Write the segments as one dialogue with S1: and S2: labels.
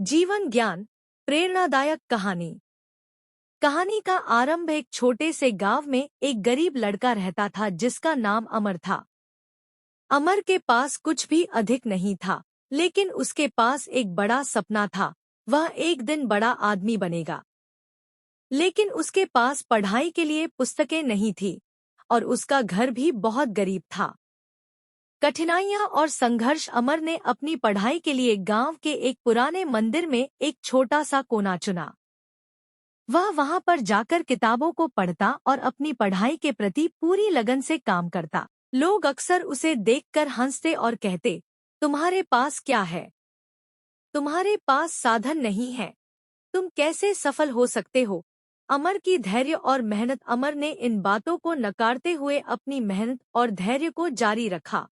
S1: जीवन ज्ञान प्रेरणादायक कहानी। कहानी का आरंभ एक छोटे से गांव में एक गरीब लड़का रहता था जिसका नाम अमर था। अमर के पास कुछ भी अधिक नहीं था, लेकिन उसके पास एक बड़ा सपना था। वह एक दिन बड़ा आदमी बनेगा। लेकिन उसके पास पढ़ाई के लिए पुस्तकें नहीं थी और उसका घर भी बहुत गरीब था। कठिनाइयां और संघर्ष अमर ने अपनी पढ़ाई के लिए गांव के एक पुराने मंदिर में एक छोटा सा कोना चुना। वह वहां पर जाकर किताबों को पढ़ता और अपनी पढ़ाई के प्रति पूरी लगन से काम करता। लोग अक्सर उसे देखकर हंसते और कहते, तुम्हारे पास क्या है? तुम्हारे पास साधन नहीं है, तुम कैसे सफल हो सकते हो? अमर की धैर्य और मेहनत। अमर ने इन बातों को नकारते हुए अपनी मेहनत और धैर्य को जारी रखा।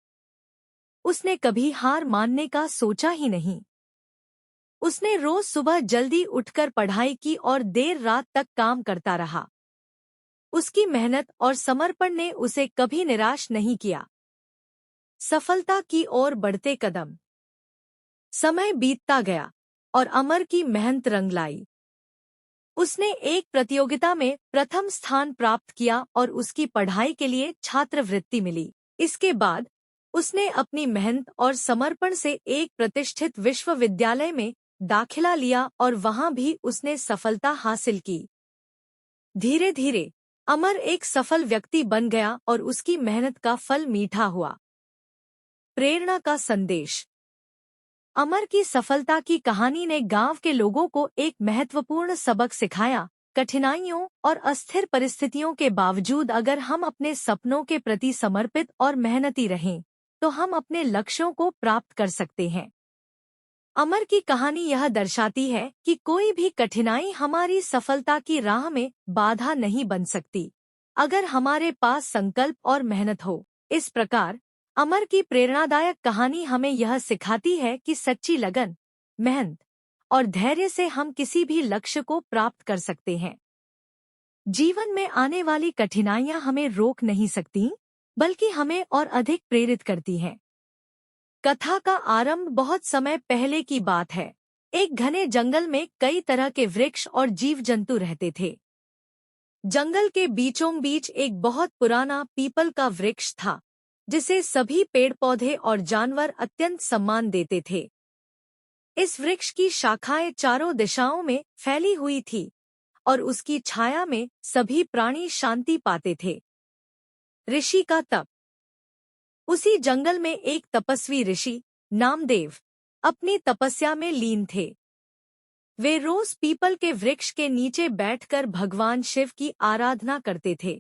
S1: उसने कभी हार मानने का सोचा ही नहीं। उसने रोज सुबह जल्दी उठकर पढ़ाई की और देर रात तक काम करता रहा। उसकी मेहनत और समर्पण ने उसे कभी निराश नहीं किया। सफलता की ओर बढ़ते कदम। समय बीतता गया और अमर की मेहनत रंग लाई। उसने एक प्रतियोगिता में प्रथम स्थान प्राप्त किया और उसकी पढ़ाई के लिए छात्रवृत्ति मिली। इसके बाद उसने अपनी मेहनत और समर्पण से एक प्रतिष्ठित विश्वविद्यालय में दाखिला लिया और वहां भी उसने सफलता हासिल की। धीरे धीरे अमर एक सफल व्यक्ति बन गया और उसकी मेहनत का फल मीठा हुआ। प्रेरणा का संदेश। अमर की सफलता की कहानी ने गांव के लोगों को एक महत्वपूर्ण सबक सिखाया। कठिनाइयों और अस्थिर परिस्थितियों के बावजूद अगर हम अपने सपनों के प्रति समर्पित और मेहनती रहें, तो हम अपने लक्ष्यों को प्राप्त कर सकते हैं। अमर की कहानी यह दर्शाती है कि कोई भी कठिनाई हमारी सफलता की राह में बाधा नहीं बन सकती, अगर हमारे पास संकल्प और मेहनत हो। इस प्रकार अमर की प्रेरणादायक कहानी हमें यह सिखाती है कि सच्ची लगन, मेहनत और धैर्य से हम किसी भी लक्ष्य को प्राप्त कर सकते हैं। जीवन में आने वाली कठिनाइयां हमें रोक नहीं सकती, बल्कि हमें और अधिक प्रेरित करती हैं। कथा का आरंभ बहुत समय पहले की बात है। एक घने जंगल में कई तरह के वृक्ष और जीव जंतु रहते थे। जंगल के बीचों बीच एक बहुत पुराना पीपल का वृक्ष था, जिसे सभी पेड़ पौधे और जानवर अत्यंत सम्मान देते थे। इस वृक्ष की शाखाएं चारों दिशाओं में फैली हुई थी और उसकी छाया में सभी प्राणी शांति पाते थे। ऋषि का तप। उसी जंगल में एक तपस्वी ऋषि नामदेव अपनी तपस्या में लीन थे। वे रोज पीपल के वृक्ष के नीचे बैठकर भगवान शिव की आराधना करते थे।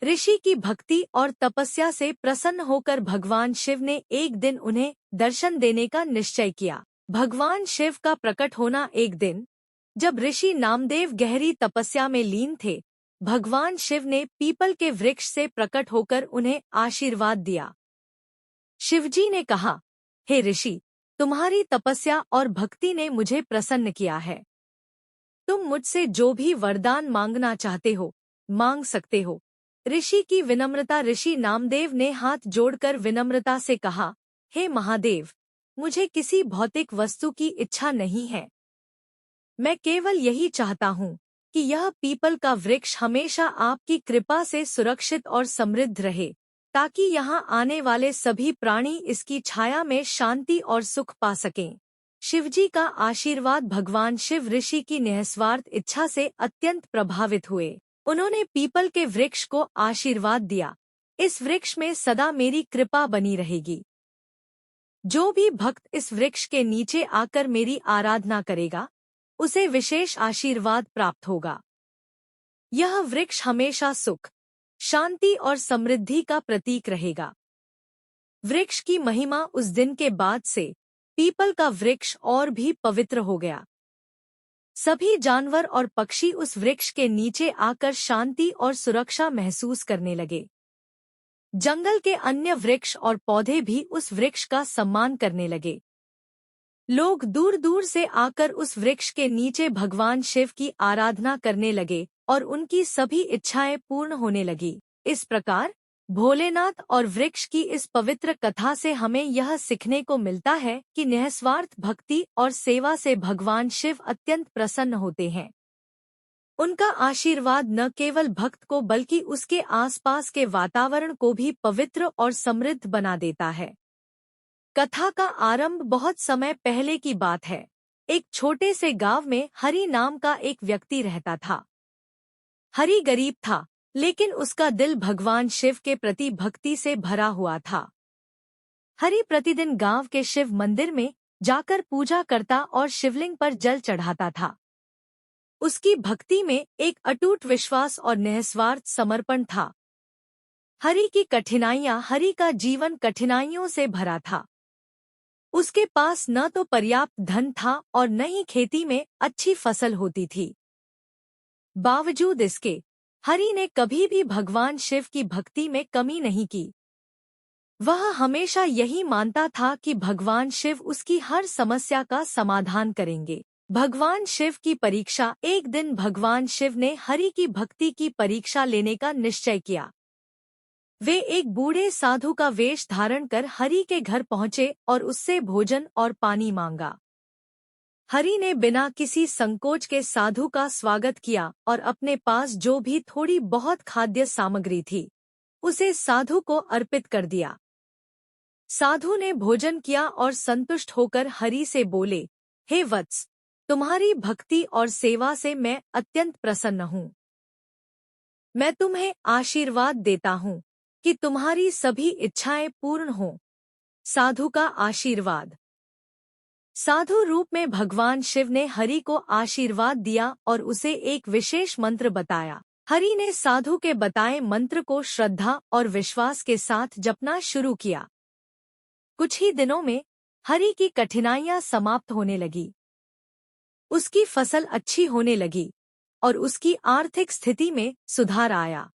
S1: ऋषि की भक्ति और तपस्या से प्रसन्न होकर भगवान शिव ने एक दिन उन्हें दर्शन देने का निश्चय किया। भगवान शिव का प्रकट होना। एक दिन जब ऋषि नामदेव गहरी तपस्या में लीन थे, भगवान शिव ने पीपल के वृक्ष से प्रकट होकर उन्हें आशीर्वाद दिया। शिवजी ने कहा, हे ऋषि, तुम्हारी तपस्या और भक्ति ने मुझे प्रसन्न किया है। तुम मुझसे जो भी वरदान मांगना चाहते हो, मांग सकते हो। ऋषि की विनम्रता। ऋषि नामदेव ने हाथ जोड़कर विनम्रता से कहा, हे महादेव, मुझे किसी भौतिक वस्तु की इच्छा नहीं है। मैं केवल यही चाहता हूँ कि यह पीपल का वृक्ष हमेशा आपकी कृपा से सुरक्षित और समृद्ध रहे, ताकि यहाँ आने वाले सभी प्राणी इसकी छाया में शांति और सुख पा सकें। शिवजी का आशीर्वाद। भगवान शिव ऋषि की निस्वार्थ इच्छा से अत्यंत प्रभावित हुए। उन्होंने पीपल के वृक्ष को आशीर्वाद दिया, इस वृक्ष में सदा मेरी कृपा बनी रहेगी। जो भी भक्त इस वृक्ष के नीचे आकर मेरी आराधना करेगा, उसे विशेष आशीर्वाद प्राप्त होगा। यह वृक्ष हमेशा सुख, शांति और समृद्धि का प्रतीक रहेगा। वृक्ष की महिमा। उस दिन के बाद से पीपल का वृक्ष और भी पवित्र हो गया। सभी जानवर और पक्षी उस वृक्ष के नीचे आकर शांति और सुरक्षा महसूस करने लगे। जंगल के अन्य वृक्ष और पौधे भी उस वृक्ष का सम्मान करने लगे। लोग दूर दूर से आकर उस वृक्ष के नीचे भगवान शिव की आराधना करने लगे और उनकी सभी इच्छाएं पूर्ण होने लगी। इस प्रकार भोलेनाथ और वृक्ष की इस पवित्र कथा से हमें यह सीखने को मिलता है कि निस्वार्थ भक्ति और सेवा से भगवान शिव अत्यंत प्रसन्न होते हैं। उनका आशीर्वाद न केवल भक्त को बल्कि उसके आसपास के वातावरण को भी पवित्र और समृद्ध बना देता है। कथा का आरंभ बहुत समय पहले की बात है। एक छोटे से गांव में हरि नाम का एक व्यक्ति रहता था। हरि गरीब था, लेकिन उसका दिल भगवान शिव के प्रति भक्ति से भरा हुआ था। हरि प्रतिदिन गांव के शिव मंदिर में जाकर पूजा करता और शिवलिंग पर जल चढ़ाता था। उसकी भक्ति में एक अटूट विश्वास और निस्वार्थ समर्पण था। हरि की कठिनाइयां हरि का जीवन कठिनाइयों से भरा था। उसके पास न तो पर्याप्त धन था और न ही खेती में अच्छी फसल होती थी। बावजूद इसके हरि ने कभी भी भगवान शिव की भक्ति में कमी नहीं की। वह हमेशा यही मानता था कि भगवान शिव उसकी हर समस्या का समाधान करेंगे। भगवान शिव की परीक्षा। एक दिन भगवान शिव ने हरि की भक्ति की परीक्षा लेने का निश्चय किया। वे एक बूढ़े साधु का वेश धारण कर हरि के घर पहुंचे और उससे भोजन और पानी मांगा। हरि ने बिना किसी संकोच के साधु का स्वागत किया और अपने पास जो भी थोड़ी बहुत खाद्य सामग्री थी उसे साधु को अर्पित कर दिया। साधु ने भोजन किया और संतुष्ट होकर हरि से बोले, हे वत्स, तुम्हारी भक्ति और सेवा से मैं अत्यंत प्रसन्न हूँ। मैं तुम्हें आशीर्वाद देता हूँ कि तुम्हारी सभी इच्छाएं पूर्ण हों। साधु का आशीर्वाद। साधु रूप में भगवान शिव ने हरि को आशीर्वाद दिया और उसे एक विशेष मंत्र बताया। हरि ने साधु के बताए मंत्र को श्रद्धा और विश्वास के साथ जपना शुरू किया। कुछ ही दिनों में हरि की कठिनाइयां समाप्त होने लगी। उसकी फसल अच्छी होने लगी और उसकी आर्थिक स्थिति में सुधार आया।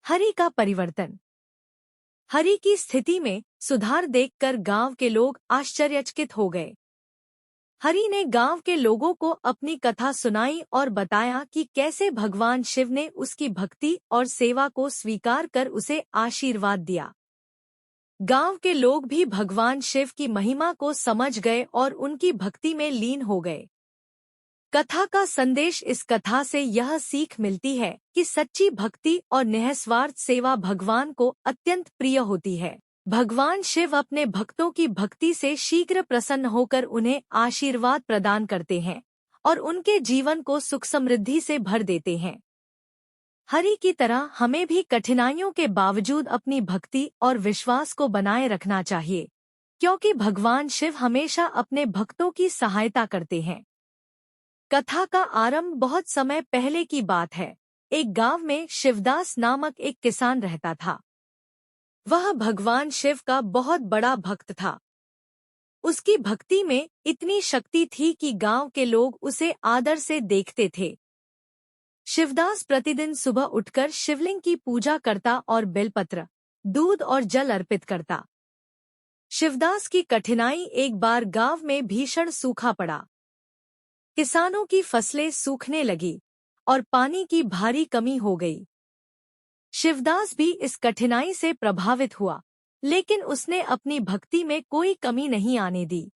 S1: हरि का परिवर्तन। हरि की स्थिति में सुधार देखकर गांव के लोग आश्चर्यचकित हो गए। हरि ने गांव के लोगों को अपनी कथा सुनाई और बताया कि कैसे भगवान शिव ने उसकी भक्ति और सेवा को स्वीकार कर उसे आशीर्वाद दिया। गांव के लोग भी भगवान शिव की महिमा को समझ गए और उनकी भक्ति में लीन हो गए। कथा का संदेश। इस कथा से यह सीख मिलती है कि सच्ची भक्ति और निस्वार्थ सेवा भगवान को अत्यंत प्रिय होती है। भगवान शिव अपने भक्तों की भक्ति से शीघ्र प्रसन्न होकर उन्हें आशीर्वाद प्रदान करते हैं और उनके जीवन को सुख समृद्धि से भर देते हैं। हरि की तरह हमें भी कठिनाइयों के बावजूद अपनी भक्ति और विश्वास को बनाए रखना चाहिए, क्योंकि भगवान शिव हमेशा अपने भक्तों की सहायता करते हैं। कथा का आरंभ बहुत समय पहले की बात है। एक गांव में शिवदास नामक एक किसान रहता था। वह भगवान शिव का बहुत बड़ा भक्त था। उसकी भक्ति में इतनी शक्ति थी कि गांव के लोग उसे आदर से देखते थे। शिवदास प्रतिदिन सुबह उठकर शिवलिंग की पूजा करता और बेलपत्र, दूध और जल अर्पित करता। शिवदास की कठिनाई। एक बार गांव में भीषण सूखा पड़ा। किसानों की फसलें सूखने लगी और पानी की भारी कमी हो गई। शिवदास भी इस कठिनाई से प्रभावित हुआ, लेकिन उसने अपनी भक्ति में कोई कमी नहीं आने दी।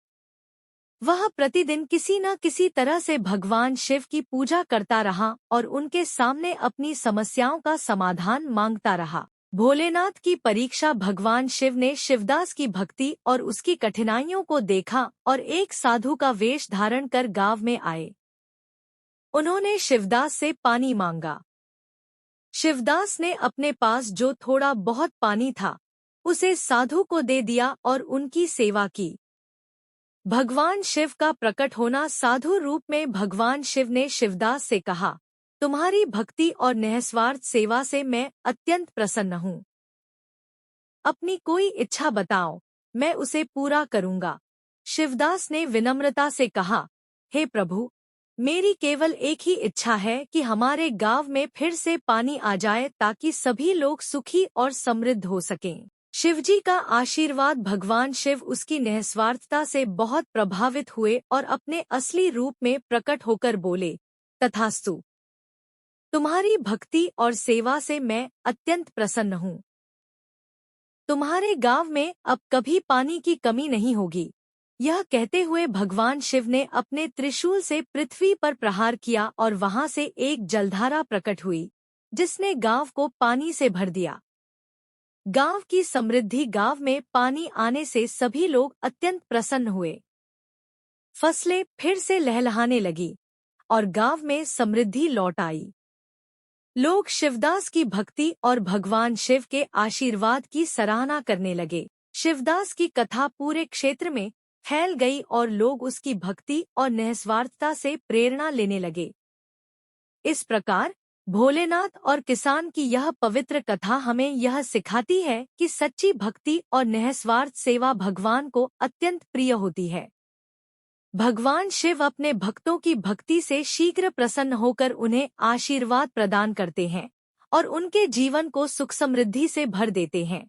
S1: वह प्रतिदिन किसी न किसी तरह से भगवान शिव की पूजा करता रहा और उनके सामने अपनी समस्याओं का समाधान मांगता रहा। भोलेनाथ की परीक्षा। भगवान शिव ने शिवदास की भक्ति और उसकी कठिनाइयों को देखा और एक साधु का वेश धारण कर गांव में आए। उन्होंने शिवदास से पानी मांगा। शिवदास ने अपने पास जो थोड़ा बहुत पानी था उसे साधु को दे दिया और उनकी सेवा की। भगवान शिव का प्रकट होना। साधु रूप में भगवान शिव ने शिवदास से कहा, तुम्हारी भक्ति और निस्वार्थ सेवा से मैं अत्यंत प्रसन्न हूँ। अपनी कोई इच्छा बताओ, मैं उसे पूरा करूँगा। शिवदास ने विनम्रता से कहा, हे प्रभु, मेरी केवल एक ही इच्छा है कि हमारे गांव में फिर से पानी आ जाए ताकि सभी लोग सुखी और समृद्ध हो सकें। शिवजी का आशीर्वाद। भगवान शिव उसकी निस्वार्थता से बहुत प्रभावित हुए और अपने असली रूप में प्रकट होकर बोले, तथास्तु। तुम्हारी भक्ति और सेवा से मैं अत्यंत प्रसन्न हूँ। तुम्हारे गांव में अब कभी पानी की कमी नहीं होगी। यह कहते हुए भगवान शिव ने अपने त्रिशूल से पृथ्वी पर प्रहार किया और वहां से एक जलधारा प्रकट हुई, जिसने गांव को पानी से भर दिया। गांव की समृद्धि गांव में पानी आने से सभी लोग अत्यंत प्रसन्न हुए। फसलें फिर से लहलहाने लगी और गांव में समृद्धि लौट आई। लोग शिवदास की भक्ति और भगवान शिव के आशीर्वाद की सराहना करने लगे। शिवदास की कथा पूरे क्षेत्र में फैल गई और लोग उसकी भक्ति और निस्वार्थता से प्रेरणा लेने लगे। इस प्रकार भोलेनाथ और किसान की यह पवित्र कथा हमें यह सिखाती है कि सच्ची भक्ति और निस्वार्थ सेवा भगवान को अत्यंत प्रिय होती है। भगवान शिव अपने भक्तों की भक्ति से शीघ्र प्रसन्न होकर उन्हें आशीर्वाद प्रदान करते हैं और उनके जीवन को सुख समृद्धि से भर देते हैं।